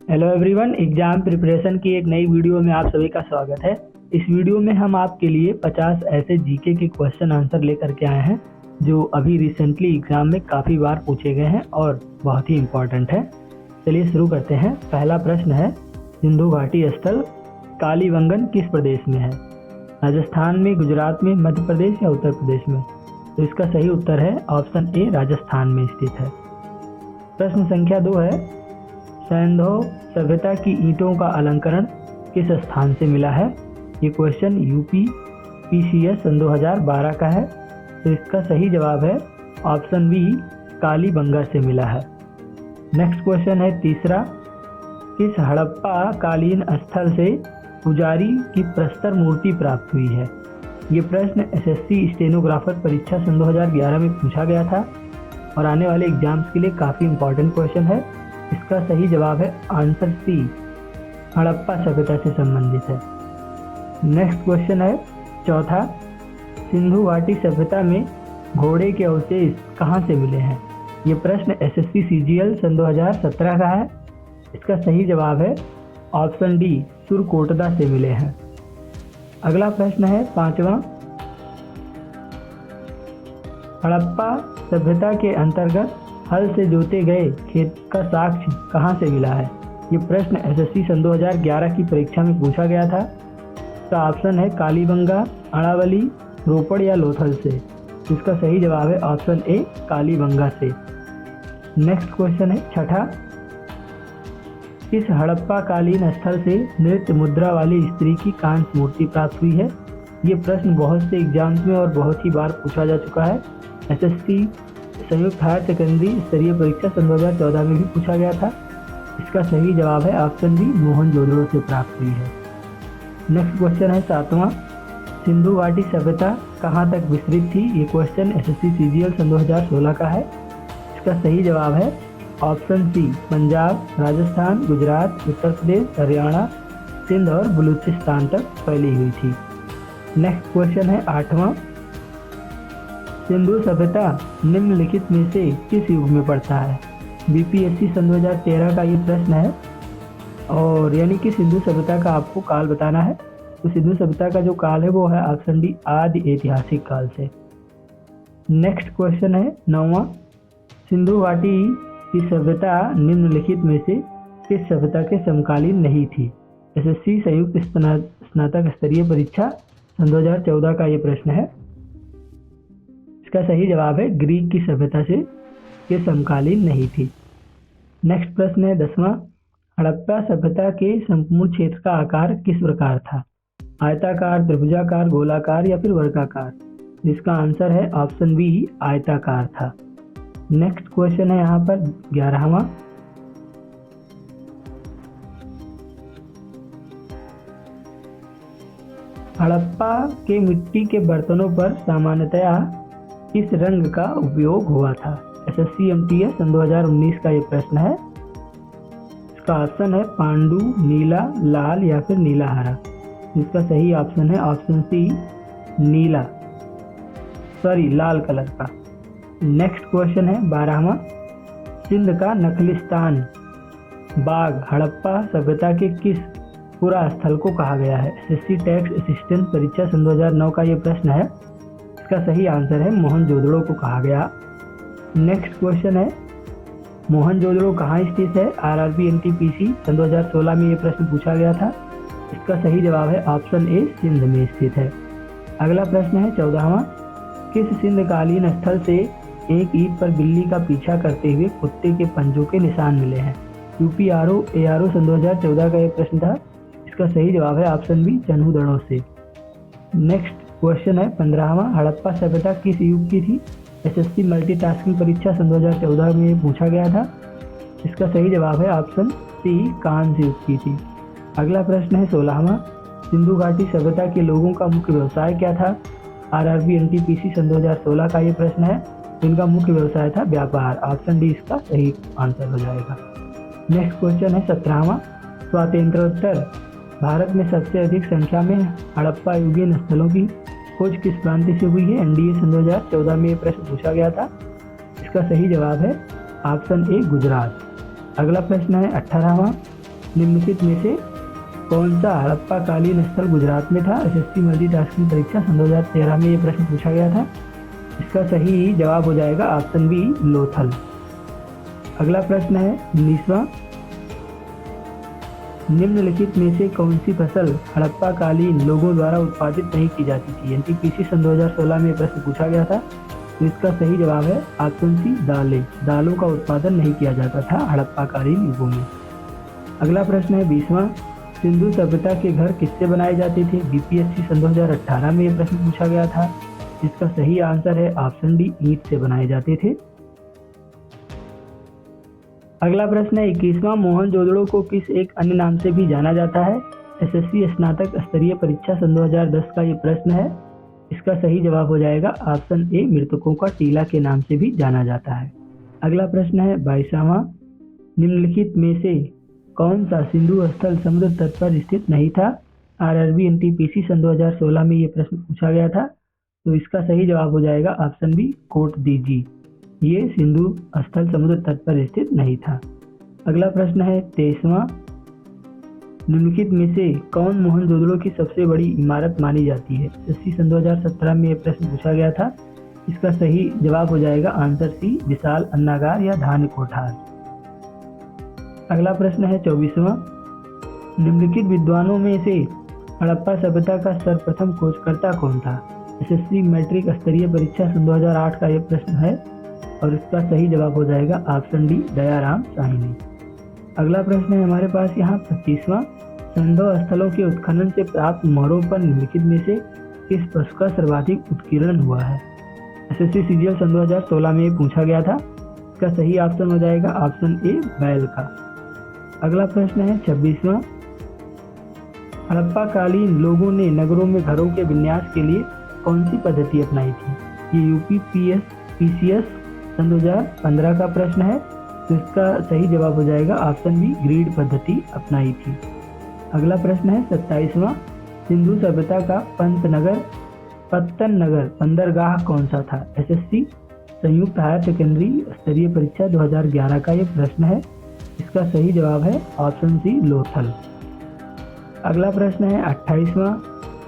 Hello everyone, exam preparation की एक नई वीडियो में आप सभी का स्वागत है। इस वीडियो में हम आपके लिए 50 ऐसे जीके के क्वेश्चन आंसर लेकर के आए हैं जो अभी रिसेंटली एग्जाम में काफ़ी बार पूछे गए हैं और बहुत ही इम्पोर्टेंट है। चलिए शुरू करते हैं। पहला प्रश्न है, सिंधु घाटी स्थल कालीबंगन किस प्रदेश में है? राजस्थान में, गुजरात में, मध्य प्रदेश या उत्तर प्रदेश में? तो इसका सही उत्तर है ऑप्शन ए, राजस्थान में स्थित है। प्रश्न संख्या 2 है, सिंधु सभ्यता की ईंटों का अलंकरण किस स्थान से मिला है? ये क्वेश्चन यूपी पीसीएस सन 2012 का है। तो इसका सही जवाब है ऑप्शन बी, कालीबंगा से मिला है। नेक्स्ट क्वेश्चन है तीसरा, किस हड़प्पा कालीन स्थल से पुजारी की प्रस्तर मूर्ति प्राप्त हुई है? ये प्रश्न एसएससी स्टेनोग्राफर परीक्षा सन 2011 में पूछा गया था और आने वाले एग्जाम्स के लिए काफ़ी इंपॉर्टेंट क्वेश्चन है। इसका सही जवाब है आंसर सी, हड़प्पा सभ्यता से संबंधित है। नेक्स्ट क्वेश्चन है चौथा, सिंधु घाटी सभ्यता में घोड़े के अवशेष कहाँ से मिले हैं? ये प्रश्न एसएससी सीजीएल सन 2017 का है। इसका सही जवाब है ऑप्शन डी, सुरकोटदा से मिले हैं। अगला प्रश्न है पांचवा, हड़प्पा सभ्यता के अंतर्गत हल से जोते गए खेत का साक्ष्य कहाँ से मिला है? ये प्रश्न एसएससी सन 2011 की परीक्षा में पूछा गया था। इसका ऑप्शन है कालीबंगा, अरावली, रोपड़ या लोथल से। इसका सही जवाब है ऑप्शन ए, कालीबंगा से। नेक्स्ट क्वेश्चन है छठा, किस हड़प्पा कालीन स्थल से नृत्य मुद्रा वाली स्त्री की कांस्य मूर्ति प्राप्त हुई है? ये प्रश्न बहुत से एग्जाम्स में और बहुत ही बार पूछा जा चुका है। एसएससी संयुक्त हायर सेकेंडरी स्तरीय परीक्षा सन 2014 में भी पूछा गया था। इसका सही जवाब है ऑप्शन बी, मोहनजोदड़ो से प्राप्त हुई है। नेक्स्ट क्वेश्चन है सातवां, सिंधु घाटी सभ्यता कहाँ तक विस्तृत थी? ये क्वेश्चन एसएससी सीजीएल सन 2016 का है। इसका सही जवाब है ऑप्शन सी, पंजाब, राजस्थान, गुजरात, उत्तर प्रदेश, हरियाणा, सिंध और बलूचिस्तान तक फैली हुई थी। नेक्स्ट क्वेश्चन है आठवां, सिंधु सभ्यता निम्नलिखित में से किस युग में पड़ता है? बीपीएससी सन 2013 का ये प्रश्न है और यानी कि सिंधु सभ्यता का आपको काल बताना है। तो सिंधु सभ्यता का जो काल है वो है ऑप्शन डी, आदि ऐतिहासिक काल से। नेक्स्ट क्वेश्चन है नौवां, सिंधु घाटी की सभ्यता निम्नलिखित में से किस सभ्यता के समकालीन नहीं थी? एसएससी संयुक्त स्नातक स्तरीय परीक्षा सन 2014 का ये प्रश्न है। इसका सही जवाब है ग्रीक की सभ्यता से ये समकालीन नहीं थी। नेक्स्ट प्रश्न है 10वां, हड़प्पा सभ्यता के संपूर्ण क्षेत्र का आकार किस प्रकार था? आयताकार, त्रिभुजाकार, गोलाकार या फिर वर्गाकार? जिसका आंसर है ऑप्शन बी, आयताकार था। नेक्स्ट क्वेश्चन है यहाँ पर 11वां, हड़प्पा के मिट्टी के बर्तनों पर सामान्यतया किस रंग का उपयोग हुआ था? एसएससी एमटीएस सन 2019 का ये प्रश्न है। इसका ऑप्शन है पांडु, नीला, लाल या फिर नीला हरा। इसका सही ऑप्शन है ऑप्शन सी, लाल कलर का। नेक्स्ट क्वेश्चन है 12वां, सिंध का नखलिस्तान बाग हड़प्पा सभ्यता के किस पुरा स्थल को कहा गया है? एसएससी टैक्स असिस्टेंट परीक्षा सन 2009 का ये प्रश्न है। इसका सही आंसर है मोहनजोदड़ो को कहा गया। नेक्स्ट क्वेश्चन है, मोहनजोदड़ो कहाँ स्थित है? आरआरबी एनटीपीसी सन 2016 में ये प्रश्न पूछा गया था। इसका सही जवाब है ऑप्शन ए, सिंध में स्थित है। अगला प्रश्न है 14वां, किस सिंध कालीन स्थल से एक ईंट पर बिल्ली का पीछा करते हुए कुत्ते के पंजों के निशान मिले हैं? यूपी एआरओ सन 2014 का ये प्रश्न था। इसका सही जवाब है ऑप्शन बी, चन्हूदड़ों से। नेक्स्ट क्वेश्चन है 15वां, हड़प्पा सभ्यता किस युग की थी? एसएससी मल्टीटास्किंग परीक्षा सन 2014 में पूछा गया था। इसका सही जवाब है ऑप्शन सी, कांस्य युग की थी। अगला प्रश्न है 16वां, सिंधु घाटी सभ्यता के लोगों का मुख्य व्यवसाय क्या था? आरआरबी एनटीपीसी सन 2016 का ये प्रश्न है। इनका मुख्य व्यवसाय था व्यापार। ऑप्शन डी इसका सही आंसर हो जाएगा। नेक्स्ट क्वेश्चन है 17वां, स्वातंत्रोत्तर भारत में सबसे अधिक संख्या में हड़प्पा युगीन स्थलों की खोज किस प्रांत से हुई है? एनडीए सन 2014 में ये प्रश्न पूछा गया था। इसका सही जवाब है ऑप्शन ए, गुजरात। अगला प्रश्न है 18वां, निम्नलिखित में से कौन सा हड़प्पा कालीन स्थल गुजरात में था? एसएससी मल्टीटास्किंग परीक्षा सन 2013 में ये प्रश्न पूछा गया था। इसका सही जवाब हो जाएगा ऑप्शन बी लोथल। अगला प्रश्न है 19वां, निम्नलिखित में से कौन सी फसल हड़प्पा कालीन लोगों द्वारा उत्पादित नहीं की जाती थी? एनटीपीसी सन 2016 में प्रश्न पूछा गया था। तो इसका सही जवाब है ऑप्शन सी दालें। दालों का उत्पादन नहीं किया जाता था हड़प्पा कालीन युगों में। अगला प्रश्न है 20वां, सिंधु सभ्यता के घर किससे बनाए जाते थे? बीपीएससी सन 2018 में यह प्रश्न पूछा गया था। इसका सही आंसर है ऑप्शन डी ईंट से बनाए जाते थे। अगला प्रश्न है 21वां, मोहनजोदड़ो को किस एक अन्य नाम से भी जाना जाता है? एसएससी स्नातक स्तरीय परीक्षा सन 2010 का ये प्रश्न है। इसका सही जवाब हो जाएगा ऑप्शन ए मृतकों का टीला के नाम से भी जाना जाता है। अगला प्रश्न है 22वां, निम्नलिखित में से कौन सा सिंधु स्थल समुद्र तट पर स्थित नहीं था? आरआरबी एनटीपीसी सन 2016 में ये प्रश्न पूछा गया था। तो इसका सही जवाब हो जाएगा ऑप्शन बी कोट दीजी। ये सिंधु स्थल समुद्र तट पर स्थित नहीं था। अगला प्रश्न है 23वां, निम्नलिखित में से कौन मोहनजोदड़ो की सबसे बड़ी इमारत मानी जाती है? एसएससी सन 2017 में यह प्रश्न पूछा गया था। इसका सही जवाब हो जाएगा आंसर सी विशाल अन्नागार या धान्य कोठार। अगला प्रश्न है 24वां, निम्नलिखित विद्वानों में से हड़प्पा सभ्यता का सर्वप्रथम खोजकर्ता कौन था? एसएससी मैट्रिक स्तरीय परीक्षा सन 2008 का यह प्रश्न है और इसका सही जवाब हो जाएगा ऑप्शन डी दयाराम साहनी। अगला प्रश्न है हमारे पास यहाँ 25वां, संभव स्थलों के उत्खनन से प्राप्त मोहरों पर निम्नलिखित में से किस पशु का सर्वाधिक उत्कीर्णन हुआ है? एसएससी सीजीएल सन 2016 में पूछा गया था। इसका सही ऑप्शन हो जाएगा ऑप्शन ए बैल का। अगला प्रश्न है 26वां, हड़प्पा कालीन लोगों ने नगरों में घरों के विन्यास के लिए कौन सी पद्धति अपनाई थी? ये यूपी पीसीएस सन 2015 का प्रश्न है। तो इसका सही जवाब हो जाएगा ऑप्शन बी ग्रीड पद्धति अपनाई थी। अगला प्रश्न है 27वां, सिंधु सभ्यता का पत्तन नगर बंदरगाह कौन सा था? एसएससी संयुक्त हायर सेकेंडरी स्तरीय परीक्षा 2011 का ये प्रश्न है। इसका सही जवाब है ऑप्शन सी लोथल। अगला प्रश्न है 28वां,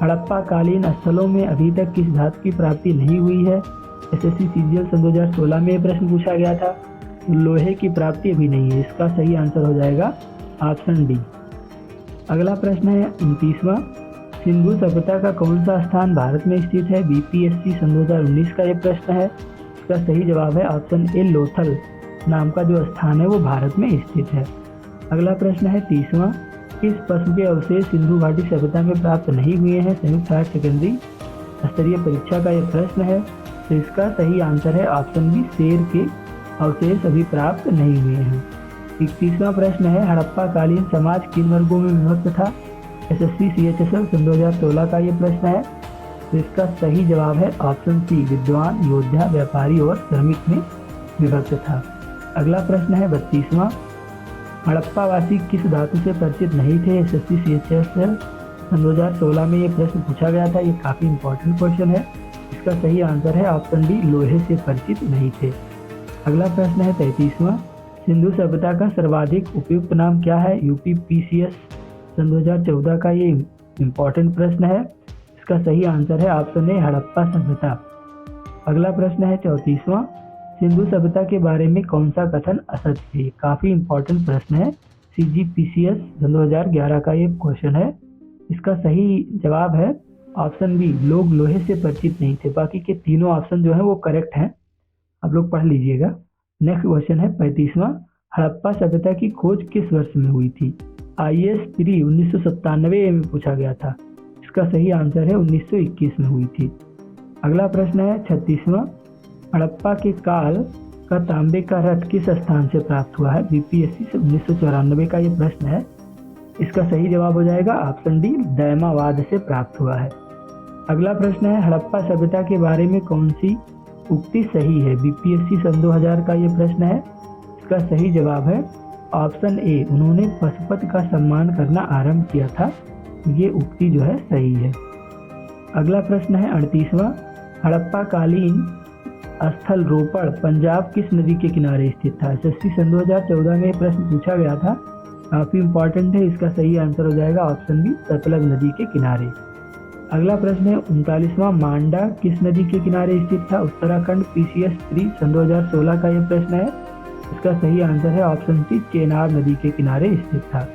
हड़प्पा कालीन स्थलों में अभी तक किस धातु की प्राप्ति नहीं हुई है? एसएससी सीजीएल सन 2016 में यह प्रश्न पूछा गया था। लोहे की प्राप्ति अभी नहीं है। इसका सही आंसर हो जाएगा ऑप्शन डी। अगला प्रश्न है 29वां, सिंधु सभ्यता का कौन सा स्थान भारत में स्थित है? बीपीएससी सन 2019 का यह प्रश्न है। इसका सही जवाब है ऑप्शन ए लोथल नाम का जो स्थान है वो भारत में स्थित है। अगला प्रश्न है 30वां, किस पशु के अवशेष सिंधु घाटी सभ्यता में प्राप्त नहीं हुए हैं? संयुक्त हायर सेकेंडरी स्तरीय परीक्षा का यह प्रश्न है। तो इसका सही आंसर है ऑप्शन बी शेर के अवशेष अभी प्राप्त नहीं हुए हैं। 31वां प्रश्न है हड़प्पा कालीन समाज किन वर्गों में विभक्त था? एसएससी सीएचएसएल सन 2016 का ये प्रश्न है। तो इसका सही जवाब है ऑप्शन सी विद्वान, योद्धा, व्यापारी और श्रमिक में विभक्त था। अगला प्रश्न है 32वां, हड़प्पा वासी किस धातु से परिचित नहीं थे? एसएससी सीएचएसएल सन 2016 में ये प्रश्न पूछा गया था। ये काफ़ी इंपॉर्टेंट क्वेश्चन है। इसका सही आंसर है ऑप्शन डी लोहे से परिचित नहीं थे। अगला प्रश्न है 33वां, सिंधु सभ्यता का सर्वाधिक उपयुक्त नाम क्या है? यूपी पीसीएस सन 2014 का ये इम्पॉर्टेंट प्रश्न है। इसका सही आंसर है ऑप्शन ए हड़प्पा सभ्यता। अगला प्रश्न है 34वां, सिंधु सभ्यता के बारे में कौन सा कथन असत्य है? काफ़ी इंपॉर्टेंट प्रश्न है। सीजीपीसीएस सन 2011 का ये क्वेश्चन है। इसका सही जवाब है ऑप्शन बी लोग लोहे से परिचित नहीं थे। बाकी के तीनों ऑप्शन जो है वो करेक्ट हैं, आप लोग पढ़ लीजिएगा। नेक्स्ट क्वेश्चन है 35वां, हड़प्पा सभ्यता की खोज किस वर्ष में हुई थी? आईएएस प्री 1997 में पूछा गया था। इसका सही आंसर है 1921 में हुई थी। अगला प्रश्न है 36वां, हड़प्पा के काल का तांबे का रथ किस स्थान से प्राप्त हुआ है? बीपीएससी से 1994 का ये प्रश्न है। इसका सही जवाब हो जाएगा ऑप्शन डी दैमावाद से प्राप्त हुआ है। अगला प्रश्न है हड़प्पा सभ्यता के बारे में कौन सी उक्ति सही है? बीपीएससी सन 2000 का ये प्रश्न है। इसका सही जवाब है ऑप्शन ए उन्होंने पशुपति का सम्मान करना आरंभ किया था। ये उक्ति जो है सही है। अगला प्रश्न है 38वां, हड़प्पा कालीन स्थल रोपड़ पंजाब किस नदी के किनारे स्थित था? एसएससी सन 2014 में प्रश्न पूछा गया था। काफ़ी इंपॉर्टेंट है। इसका सही आंसर हो जाएगा ऑप्शन बी, सतलज नदी के किनारे। अगला प्रश्न है 39वां मांडा किस नदी के किनारे स्थित था? उत्तराखंड, पीसीएस 3 सन 2016 का यह प्रश्न है। इसका सही आंसर है ऑप्शन सी, चेनाब नदी के किनारे स्थित था।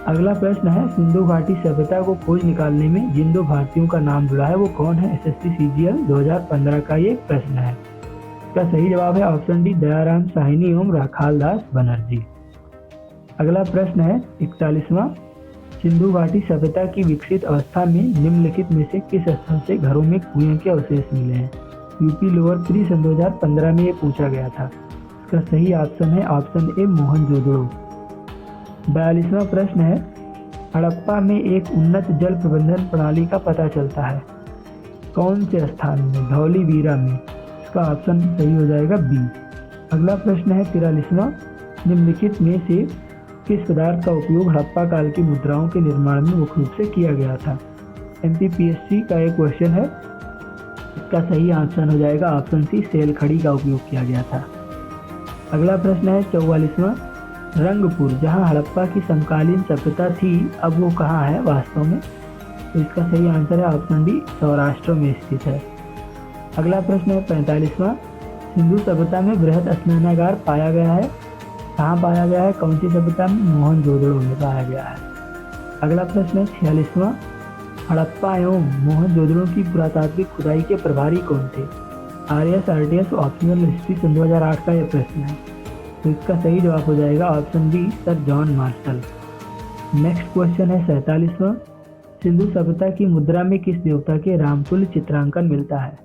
अगला प्रश्न है सिंधु घाटी सभ्यता को खोज निकालने में जिन 2 भारतीयों का नाम जुड़ा है वो कौन है? एसएससी सीजीएल 2015 का ये प्रश्न है। इसका सही जवाब है ऑप्शन डी, दयाराम साहनी एवं राखालदास बनर्जी। अगला प्रश्न है 41वां, सिंधु घाटी सभ्यता की विकसित अवस्था में निम्नलिखित में से किस स्थल से घरों में कुएं के अवशेष मिले हैं? यूपी लोअर 3 सन 2015 में ये पूछा गया था। इसका सही ऑप्शन है ऑप्शन ए, मोहनजोदड़ो। 42वां प्रश्न है हड़प्पा में एक उन्नत जल प्रबंधन प्रणाली का पता चलता है कौन से स्थान में? धौलीवीरा में। इसका ऑप्शन सही हो जाएगा बी। अगला प्रश्न है 43वां, निम्नलिखित में से किस पदार्थ का उपयोग हड़प्पा काल की मुद्राओं के निर्माण में मुख्य रूप से किया गया था? एमपीपीएससी का एक क्वेश्चन है। इसका सही आंसर हो जाएगा ऑप्शन सी, सेल खड़ी का उपयोग किया गया था। अगला प्रश्न है 44वां, रंगपुर जहां हड़प्पा की समकालीन सभ्यता थी अब वो कहाँ है वास्तव में? तो इसका सही आंसर है ऑप्शन डी, सौराष्ट्र में स्थित है। अगला प्रश्न है 45वां, सिंधु सभ्यता में बृहद स्नानागार पाया गया है, कहाँ पाया गया है? कौन सी सभ्यता में? मोहनजोदड़ो में पाया गया है। अगला प्रश्न है 46वां, हड़प्पा एवं मोहनजोदड़ो की पुरातात्विक खुदाई के प्रभारी कौन थे? आरएस आरटीएस ऑप्शनल हिस्ट्री सन 2008 का यह प्रश्न है। तो इसका सही जवाब हो जाएगा option B, sir John Marshall. Next question है 47वां, सिंधु सभ्यता की मुद्रा में किस देवता के रामतुल्य चित्रांकन मिलता है?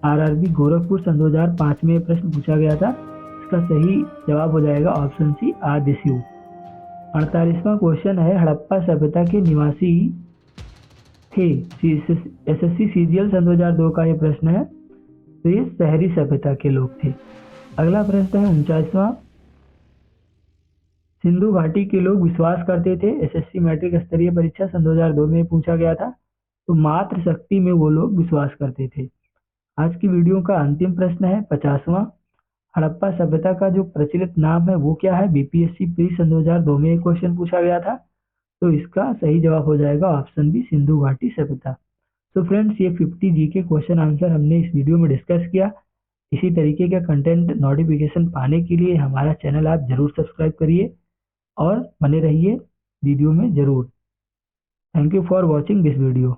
आरआरबी गोरखपुर सन 2005 में यह प्रश्न पूछा गया था। इसका सही जवाब हो जाएगा ऑप्शन सी, आदिशिव। 48वां क्वेश्चन है हड़प्पा सभ्यता के निवासी थे? एसएससी सीजीएल सन 2002 का यह प्रश्न है। तो ये शहरी सभ्यता के लोग थे। अगला प्रश्न है 49वां, सिंधु घाटी के लोग विश्वास करते थे, एसएससी मैट्रिक स्तरीय परीक्षा सन 2002 में पूछा गया था, तो मातृ शक्ति में वो लोग विश्वास करते थे। आज की वीडियो का अंतिम प्रश्न है 50वां, हड़प्पा सभ्यता का जो प्रचलित नाम है वो क्या है? बीपीएससी प्री सन 2002 में एक क्वेश्चन पूछा गया था। तो इसका सही जवाब हो जाएगा ऑप्शन बी, सिंधु घाटी सभ्यता। तो फ्रेंड्स, ये 50 जीके क्वेश्चन आंसर हमने इस वीडियो में डिस्कस किया। इसी तरीके का कंटेंट नोटिफिकेशन पाने के लिए हमारा चैनल आप जरूर सब्सक्राइब करिए और बने रहिए वीडियो में जरूर। Thank you for watching this video.